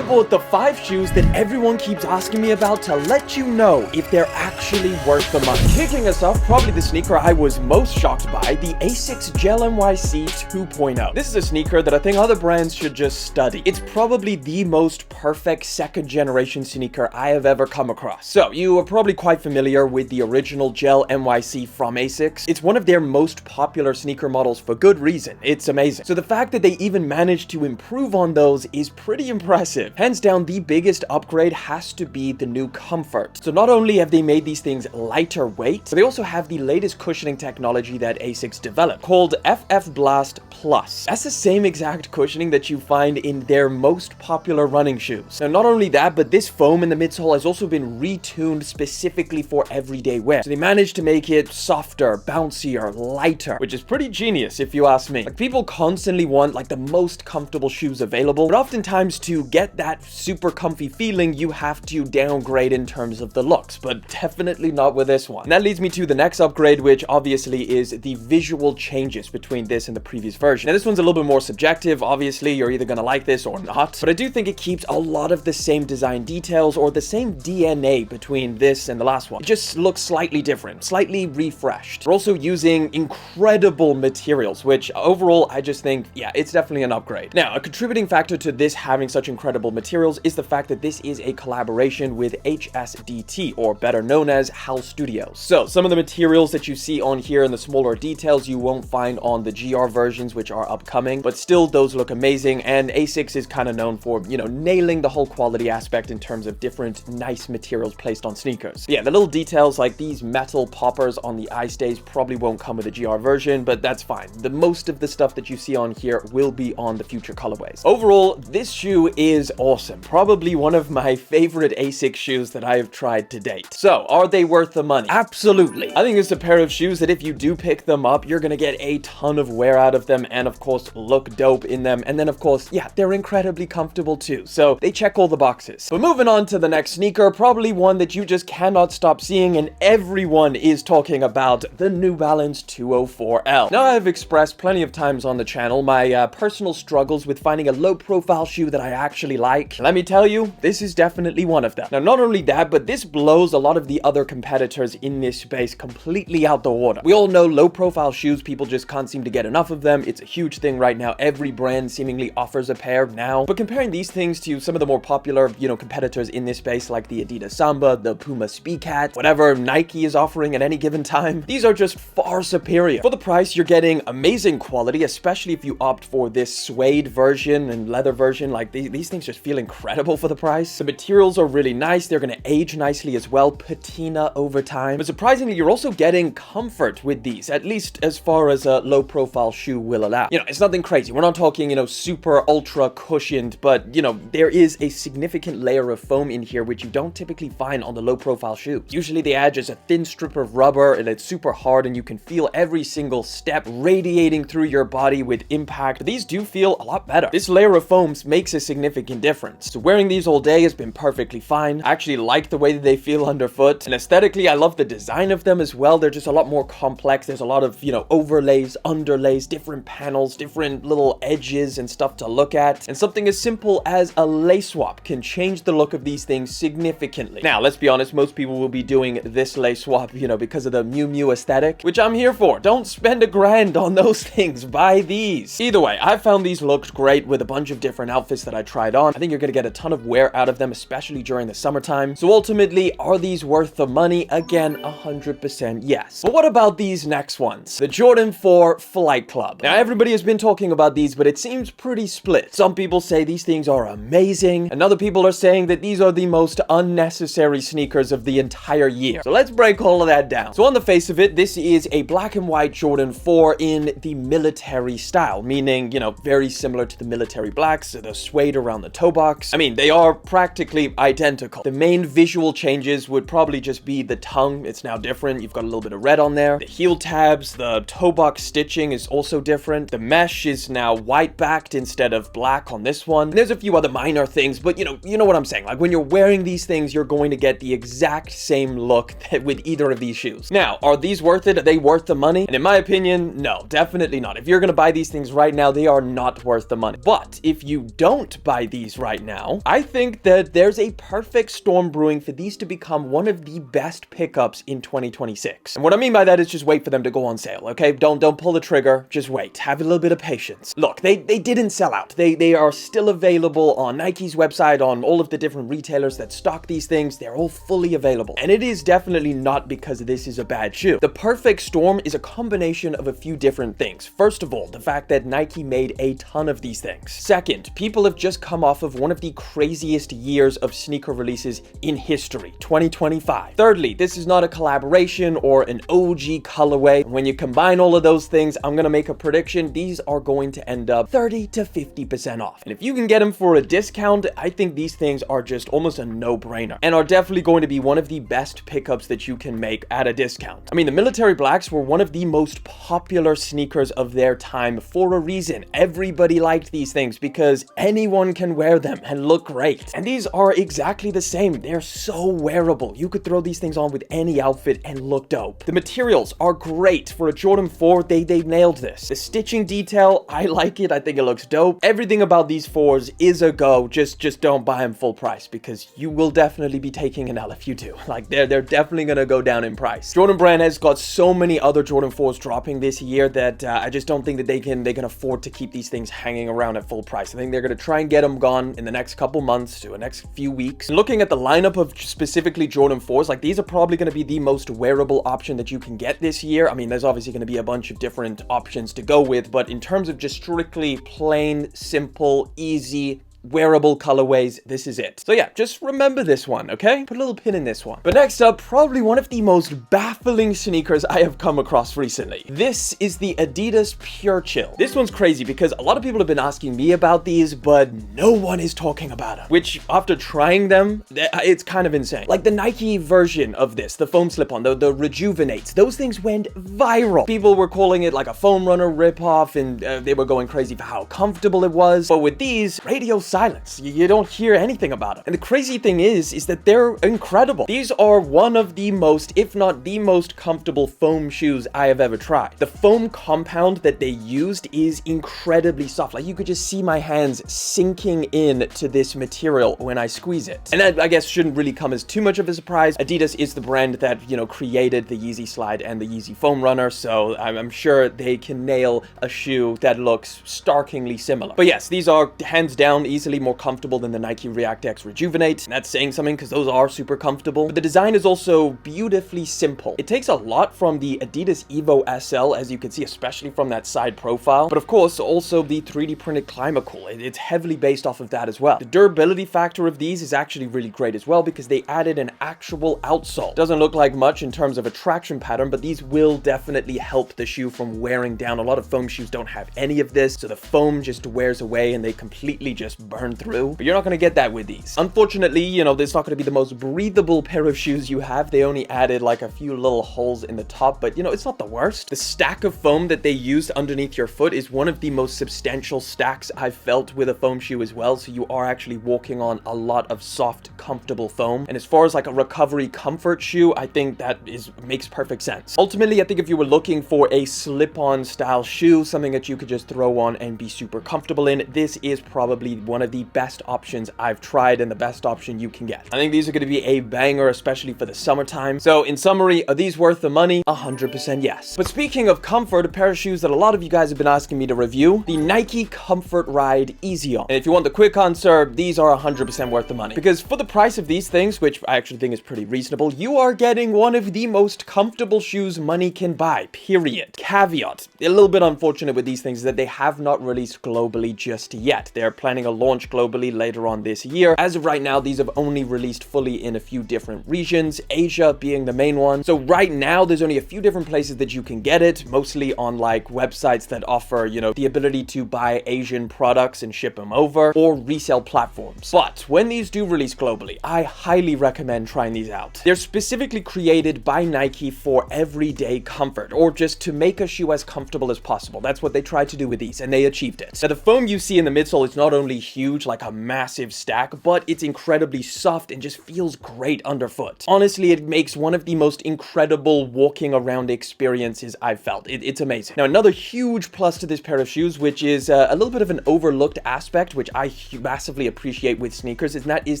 I bought the 5 shoes that everyone keeps asking me about to let you know if they're actually worth the money. Kicking us off, probably the sneaker I was most shocked by, the Asics Gel NYC 2.0. This is a sneaker that I think other brands should just study. It's probably the most perfect second generation sneaker I have ever come across. So you are probably quite familiar with the original Gel NYC from Asics. It's one of their most popular sneaker models for good reason. It's amazing. So the fact that they even managed to improve on those is pretty impressive. Hands down, the biggest upgrade has to be the new comfort. So not only have they made these things lighter weight, but they also have the latest cushioning technology that Asics developed called FF Blast Plus. That's the same exact cushioning that you find in their most popular running shoes. Now not only that, but this foam in the midsole has also been retuned specifically for everyday wear. So they managed to make it softer, bouncier, lighter, which is pretty genius if you ask me. Like, people constantly want like the most comfortable shoes available, but oftentimes to get that super comfy feeling, you have to downgrade in terms of the looks, but definitely not with this one. And that leads me to the next upgrade, which obviously is the visual changes between this and the previous version. Now this one's a little bit more subjective. Obviously, you're either gonna like this or not, but I do think it keeps a lot of the same design details or the same DNA between this and the last one. It just looks slightly different, slightly refreshed. We're also using incredible materials, which overall I just think, yeah, it's definitely an upgrade. Now, a contributing factor to this having such incredible materials is the fact that this is a collaboration with HSDT, or better known as HAL Studios. So some of the materials that you see on here in the smaller details you won't find on the GR versions, which are upcoming, but still those look amazing. And Asics is kind of known for, you know, nailing the whole quality aspect in terms of different nice materials placed on sneakers. Yeah, the little details like these metal poppers on the eye stays probably won't come with a GR version, but that's fine. The most of the stuff that you see on here will be on the future colorways. Overall, this shoe is awesome. Probably one of my favorite Asics shoes that I have tried to date. So, are they worth the money? Absolutely. I think it's a pair of shoes that if you do pick them up, you're gonna get a ton of wear out of them and of course look dope in them. And then of course, yeah, they're incredibly comfortable too. So they check all the boxes. But moving on to the next sneaker, probably one that you just cannot stop seeing and everyone is talking about, the New Balance 204L. Now, I've expressed plenty of times on the channel my personal struggles with finding a low profile shoe that I actually like. Let me tell you, this is definitely one of them. Now, not only that, but this blows a lot of the other competitors in this space completely out the water. We all know low profile shoes, people just can't seem to get enough of them. It's a huge thing right now. Every brand seemingly offers a pair now. But comparing these things to some of the more popular, you know, competitors in this space like the Adidas Samba, the Puma Speedcat, whatever Nike is offering at any given time, these are just far superior. For the price, you're getting amazing quality, especially if you opt for this suede version and leather version. Like these things just feel incredible for the price. The materials are really nice. They're going to age nicely as well, patina over time. But surprisingly, you're also getting comfort with these, at least as far as a low profile shoe will allow. You know, it's nothing crazy. We're not talking, you know, super ultra cushioned, but you know, there is a significant layer of foam in here, which you don't typically find on the low profile shoes. Usually they add just a thin strip of rubber and it's super hard and you can feel every single step radiating through your body with impact. But these do feel a lot better. This layer of foams makes a significant difference. So wearing these all day has been perfectly fine. I actually like the way that they feel underfoot, and aesthetically I love the design of them as well. They're just a lot more complex. There's a lot of, you know, overlays, underlays, different panels, different little edges and stuff to look at. And something as simple as a lace swap can change the look of these things significantly. Now, let's be honest, most people will be doing this lace swap, you know, because of the Miu Miu aesthetic, which I'm here for. Don't spend $1,000 on those things. Buy these. Either way, I found these looked great with a bunch of different outfits that I tried on. I think you're gonna get a ton of wear out of them, especially during the summertime. So ultimately, are these worth the money? Again, 100% yes. But what about these next ones? The Jordan 4 Flight Club. Now, everybody has been talking about these, but it seems pretty split. Some people say these things are amazing, and other people are saying that these are the most unnecessary sneakers of the entire year. So let's break all of that down. So on the face of it, this is a black and white Jordan 4 in the military style, meaning, you know, very similar to the military blacks, the suede around the toe box. I mean, they are practically identical. The main visual changes would probably just be the tongue. It's now different. You've got a little bit of red on there. The heel tabs, the toe box stitching is also different. The mesh is now white backed instead of black on this one. And there's a few other minor things, but you know what I'm saying. Like when you're wearing these things, you're going to get the exact same look with either of these shoes. Now, are these worth it? Are they worth the money? And in my opinion, no, definitely not. If you're going to buy these things right now, they are not worth the money. But if you don't buy these these right now, I think that there's a perfect storm brewing for these to become one of the best pickups in 2026. And what I mean by that is just wait for them to go on sale, okay? Don't pull the trigger, just wait. Have a little bit of patience. Look, they didn't sell out. They are still available on Nike's website, on all of the different retailers that stock these things. They're all fully available. And it is definitely not because this is a bad shoe. The perfect storm is a combination of a few different things. First of all, the fact that Nike made a ton of these things. Second, people have just come off of one of the craziest years of sneaker releases in history, 2025. Thirdly, this is not a collaboration or an OG colorway. When you combine all of those things, I'm gonna make a prediction. These are going to end up 30 to 50% off. And if you can get them for a discount, I think these things are just almost a no-brainer and are definitely going to be one of the best pickups that you can make at a discount. I mean, the military blacks were one of the most popular sneakers of their time for a reason. Everybody liked these things because anyone can wear them and look great. And these are exactly the same. They're so wearable. You could throw these things on with any outfit and look dope. The materials are great. For a Jordan 4, they nailed this. The stitching detail, I like it. I think it looks dope. Everything about these 4s is a go. Just don't buy them full price because you will definitely be taking an L if you do. Like, they're definitely gonna go down in price. Jordan brand has got so many other Jordan 4s dropping this year that I just don't think that they can afford to keep these things hanging around at full price. I think they're gonna try and get them gone in the next couple months to the next few weeks. And looking at the lineup of specifically Jordan 4s, like, these are probably gonna be the most wearable option that you can get this year. I mean, there's obviously gonna be a bunch of different options to go with, but in terms of just strictly plain, simple, easy, wearable colorways, this is it. So yeah, just remember this one, okay? Put a little pin in this one. But next up, probably one of the most baffling sneakers I have come across recently. This is the Adidas Purechill. This one's crazy because a lot of people have been asking me about these, but no one is talking about them, which after trying them, it's kind of insane. Like the Nike version of this, the foam slip-on, the Rejuvenates, those things went viral. People were calling it like a foam runner ripoff, and they were going crazy for how comfortable it was. But with these, radio silence. You don't hear anything about them. And the crazy thing is that they're incredible. These are one of the most, if not the most comfortable foam shoes I have ever tried. The foam compound that they used is incredibly soft. Like, you could just see my hands sinking in to this material when I squeeze it. And that, I guess, shouldn't really come as too much of a surprise. Adidas is the brand that, you know, created the Yeezy Slide and the Yeezy Foam Runner, so I'm sure they can nail a shoe that looks starkingly similar. But yes, these are hands down easily more comfortable than the Nike React X Rejuvenate. And that's saying something because those are super comfortable. But the design is also beautifully simple. It takes a lot from the Adidas Evo SL, as you can see, especially from that side profile. But of course, also the 3D printed Climacool. It's heavily based off of that as well. The durability factor of these is actually really great as well because they added an actual outsole. Doesn't look like much in terms of a traction pattern, but these will definitely help the shoe from wearing down. A lot of foam shoes don't have any of this, so the foam just wears away and they completely just burn through. But you're not going to get that with these. Unfortunately, you know, this is not going to be the most breathable pair of shoes you have. They only added like a few little holes in the top, but you know, it's not the worst. The stack of foam that they used underneath your foot is one of the most substantial stacks I've felt with a foam shoe as well. So you are actually walking on a lot of soft, comfortable foam. And as far as like a recovery comfort shoe, I think that makes perfect sense. Ultimately, I think if you were looking for a slip-on style shoe, something that you could just throw on and be super comfortable in, this is probably one of the best options I've tried and the best option you can get. I think these are going to be a banger, especially for the summertime. So in summary, are these worth the money? 100% yes. But speaking of comfort, a pair of shoes that a lot of you guys have been asking me to review, the Nike ComfortRide Easy On. And if you want the quick answer, these are 100% worth the money. Because for the price of these things, which I actually think is pretty reasonable, you are getting one of the most comfortable shoes money can buy, period. Caveat, a little bit unfortunate with these things is that they have not released globally just yet. They're planning a launch globally later on this year. As of right now, these have only released fully in a few different regions, Asia being the main one. So right now, there's only a few different places that you can get it, mostly on like websites that offer, you know, the ability to buy Asian products and ship them over, or resale platforms. But when these do release globally, I highly recommend trying these out. They're specifically created by Nike for everyday comfort, or just to make a shoe as comfortable as possible. That's what they tried to do with these, and they achieved it. Now, the foam you see in the midsole is not only huge, huge, like a massive stack, but it's incredibly soft and just feels great underfoot. Honestly, it makes one of the most incredible walking around experiences I've felt. It's amazing. Now, another huge plus to this pair of shoes, which is a little bit of an overlooked aspect, which I massively appreciate with sneakers, and that is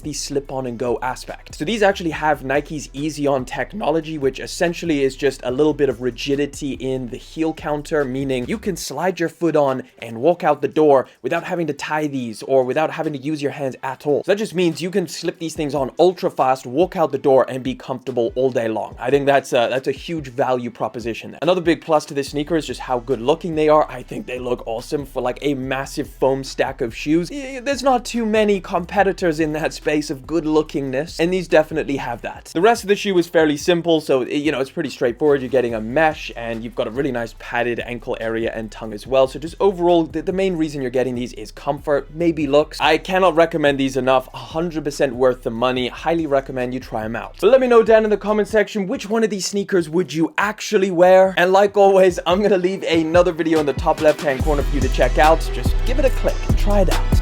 the slip-on and go aspect. So these actually have Nike's Easy On technology, which essentially is just a little bit of rigidity in the heel counter, meaning you can slide your foot on and walk out the door without having to tie these or without having to use your hands at all. So that just means you can slip these things on ultra fast, walk out the door, and be comfortable all day long. I think that's a huge value proposition there. Another big plus to this sneaker is just how good looking they are. I think they look awesome for like a massive foam stack of shoes. There's not too many competitors in that space of good lookingness, and these definitely have that. The rest of the shoe is fairly simple, so you know, it's pretty straightforward. You're getting a mesh and you've got a really nice padded ankle area and tongue as well. So just overall, the main reason you're getting these is comfort, maybe looks. I cannot recommend these enough. 100% worth the money. Highly recommend you try them out. But let me know down in the comment section which one of these sneakers would you actually wear. And like always, I'm gonna leave another video in the top left hand corner for you to check out. Just give it a click and try it out.